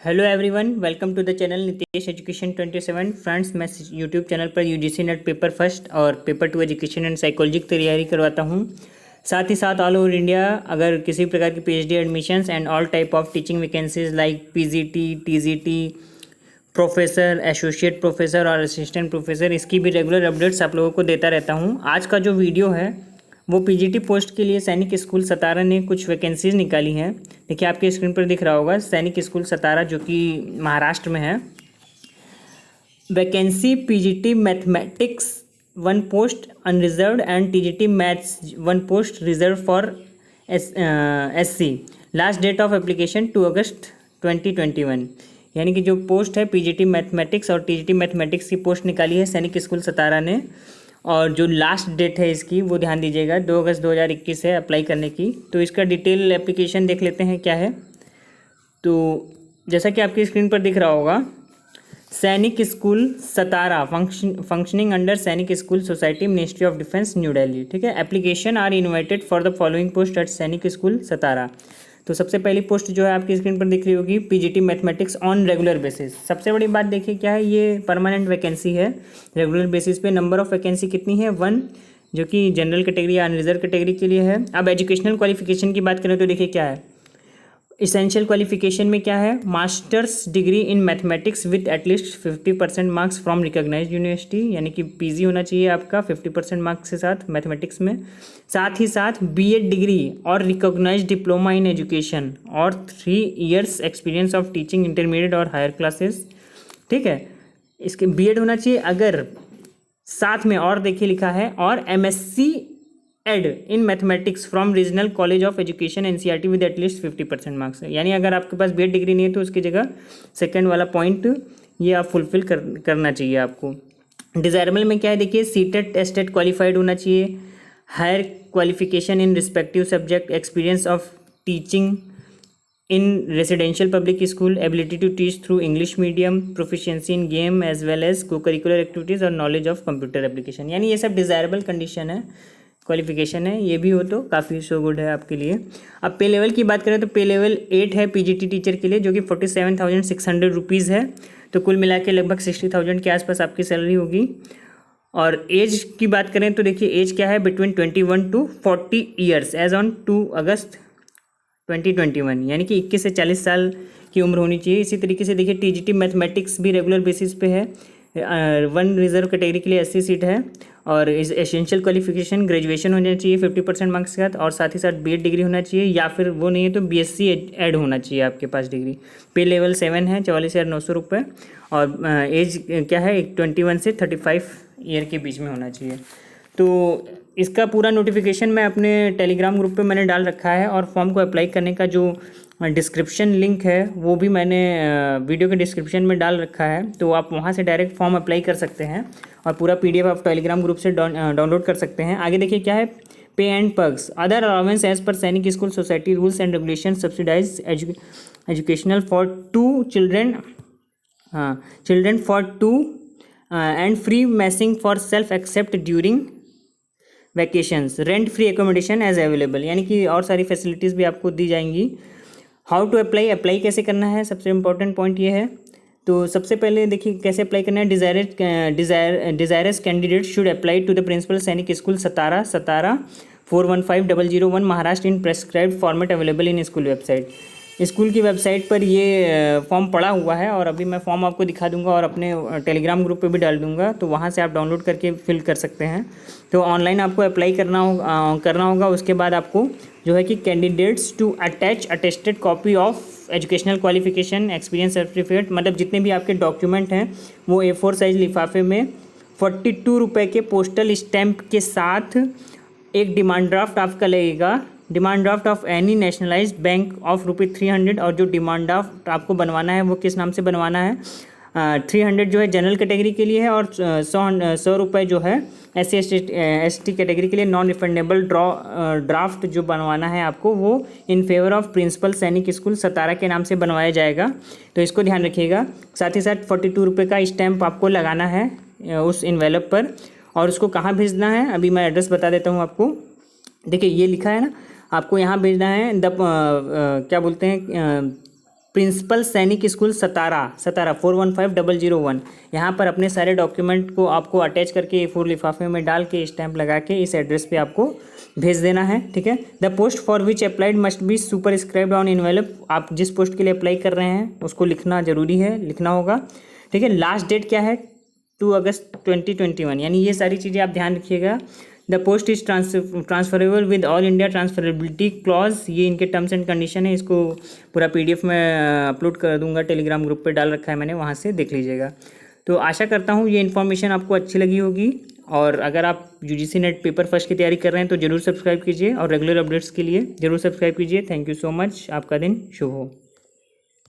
Hello everyone, welcome to the channel Nitesh education 27। Friends, मैं YouTube channel पर UGC NET paper first और paper 2 education and psychology की तैयारी करवाता हूं। साथ ही साथ ऑल ओवर इंडिया अगर किसी प्रकार की PhD admissions and all type of teaching vacancies like PGT, TGT, professor, associate professor और असिस्टेंट प्रोफेसर, इसकी भी रेगुलर अपडेट्स आप लोगों को देता रहता हूँ। आज का जो वीडियो है वो पीजीटी पोस्ट के लिए सैनिक स्कूल सतारा ने कुछ वैकेंसीज निकाली हैं। देखिए, आपके स्क्रीन पर दिख रहा होगा सैनिक स्कूल सतारा, जो कि महाराष्ट्र में है। Vacancy PGT mathematics 1 post unreserved and TGT maths 1 post reserved for SC. Last date of application 2 अगस्त 2021। यानी कि जो पोस्ट है पीजीटी मैथमेटिक्स और टीजीटी मैथमेटिक्स की पोस्ट निकाली है सैनिक स्कूल सतारा ने, और जो लास्ट डेट है इसकी वो ध्यान दीजिएगा 2 अगस्त 2021 है अप्लाई करने की। तो इसका डिटेल एप्लीकेशन देख लेते हैं क्या है। तो जैसा कि आपकी स्क्रीन पर दिख रहा होगा, Sainik school Satara functioning under Sainik school society, ministry of defence, New Delhi. ठीक है, application are invited for the following post at Sainik school Satara. तो सबसे पहली पोस्ट जो है आपकी स्क्रीन पर दिख रही होगी PGT mathematics on regular basis. सबसे बड़ी बात देखिए क्या है, ये परमानेंट वैकेंसी है रेगुलर बेसिस पे। नंबर ऑफ वैकेंसी कितनी है? 1, जो कि जनरल कैटेगरी या अनरिजर्व कैटेगरी के लिए है। अब एजुकेशनल क्वालिफिकेशन की बात करें तो देखिए क्या है, इसेंशियल क्वालिफिकेशन में क्या है, masters degree in mathematics with at least 50% marks from recognised university, यानी कि पीजी होना चाहिए आपका 50% मार्क्स के साथ मैथमेटिक्स में। साथ ही साथ बीएड डिग्री और रिकॉग्नाइज्ड डिप्लोमा इन एजुकेशन और 3 years experience of teaching intermediate और हायर क्लासेस। ठीक है, इसके बीएड होना चाहिए। अगर साथ में और देखिए लिखा है और MSc Ed in mathematics from regional college of education NCERT with at least 50% marks. यानी अगर आपके पास बीएड डिग्री नहीं है तो उसकी जगह सेकंड वाला पॉइंट ये आप फुलफिल करना चाहिए आपको। डिज़ायरेबल में क्या है, देखिए सीटेट एस्टेट क्वालिफाइड होना चाहिए, higher qualification in respective subject, experience of teaching in residential public school, ability to teach through English medium, proficiency in game as well as co curricular activities और knowledge of computer application. यानी ये सब desirable condition है, qualification है, ये भी हो तो काफ़ी सो गुड है आपके लिए। अब पे लेवल की बात करें तो पे लेवल 8 है पीजीटी टीचर के लिए, जो कि 47,600 रुपीज़ है। तो कुल मिला के लगभग 60,000 के आसपास आपकी सैलरी होगी। और एज की बात करें तो देखिए एज क्या है, between 21 to 40 years age on 2 अगस्त 2021, यानी कि 21 से 40 साल की उम्र होनी चाहिए। इसी तरीके से देखिए टीजीटी मैथमेटिक्स भी रेगुलर बेसिस पे है। 1 रिजर्व कैटेगरी के लिए 80 सीट है और इस एसेंशियल क्वालिफिकेशन ग्रेजुएशन होना चाहिए 50% मार्क्स के साथ, और साथ ही साथ बीएड डिग्री होना चाहिए, या फिर वो नहीं है तो बीएससी ऐड होना चाहिए आपके पास डिग्री। पे लेवल 7 है, 44,900 रुपये, और एज क्या है 21 से 35 ईयर के बीच में होना चाहिए। तो इसका पूरा नोटिफिकेशन मैं अपने टेलीग्राम ग्रुप पे मैंने डाल रखा है, और फॉर्म को अप्लाई करने का जो डिस्क्रिप्शन लिंक है वो भी मैंने वीडियो के डिस्क्रिप्शन में डाल रखा है। तो आप वहाँ से डायरेक्ट फॉर्म अप्लाई कर सकते हैं और पूरा पीडीएफ आप टेलीग्राम ग्रुप से डाउनलोड कर सकते हैं। आगे देखिए क्या है, pay and perks, other allowance as per Sainik school society rules and regulation, subsidised educational for 2 children for 2 and free messing for self except during vacations, rent free accommodation as available, यानी कि और सारी फैसिलिटीज़ भी आपको दी जाएंगी। How to apply कैसे करना है, सबसे इम्पोर्टेंट पॉइंट ये है। तो सबसे पहले देखिए कैसे अप्लाई करना है। Desirous candidate should apply to the principal Sainik school Satara 415001 Maharashtra in prescribed format available in school website. School की वेबसाइट पर ये फॉर्म पड़ा हुआ है, और अभी मैं फॉर्म आपको दिखा दूंगा और अपने टेलीग्राम ग्रुप पे भी डाल दूंगा, तो वहाँ से आप डाउनलोड करके फिल कर सकते हैं। तो ऑनलाइन आपको अप्लाई करना होगा। उसके बाद आपको जो है कि candidates to attach attested copy of educational qualification experience certificate, मतलब जितने भी आपके डॉक्यूमेंट हैं वो A4 साइज लिफाफे में 42 रुपये के पोस्टल स्टैम्प के साथ एक डिमांड ड्राफ्ट आपका लगेगा, demand draft of any nationalised bank of ₹300। और जो डिमांड ड्राफ्ट आपको बनवाना है वो किस नाम से बनवाना है, 300 जो है जनरल कैटेगरी के लिए है, और 100 रुपये जो है SC/ST कैटेगरी के लिए नॉन रिफंडेबल ड्राफ्ट जो बनवाना है आपको, वो in favour of principal Sainik school सतारा के नाम से बनवाया जाएगा। तो इसको ध्यान रखिएगा। साथ ही साथ 42 रुपये का स्टैम्प आपको लगाना है उस इन्वेलप पर, और उसको कहाँ भेजना है अभी मैं एड्रेस बता देता हूँ आपको। देखिए ये लिखा है ना, आपको यहाँ भेजना है क्या बोलते हैं प्रिंसिपल सैनिक स्कूल सतारा 415001। यहाँ पर अपने सारे डॉक्यूमेंट को आपको अटैच करके A4 लिफाफे में डाल के स्टैंप लगा के इस एड्रेस पे आपको भेज देना है, ठीक है। The post for which applied must be superscribed on envelope. आप जिस पोस्ट के लिए अप्लाई कर रहे हैं उसको लिखना जरूरी है, लिखना होगा, ठीक है। लास्ट डेट क्या है 2 अगस्त 2021, यानी ये सारी चीज़ें आप ध्यान रखिएगा। The post is transferable with all India transferability clause, ये इनके टर्म्स एंड कंडीशन है। इसको पूरा PDF में अपलोड कर दूंगा, टेलीग्राम ग्रुप पे डाल रखा है मैंने, वहाँ से देख लीजिएगा। तो आशा करता हूँ ये इन्फॉर्मेशन आपको अच्छी लगी होगी, और अगर आप UGC नेट पेपर फर्स्ट की तैयारी कर रहे हैं तो ज़रूर सब्सक्राइब कीजिए, और रेगुलर अपडेट्स के लिए ज़रूर सब्सक्राइब कीजिए। थैंक यू सो मच, आपका दिन शुभ हो।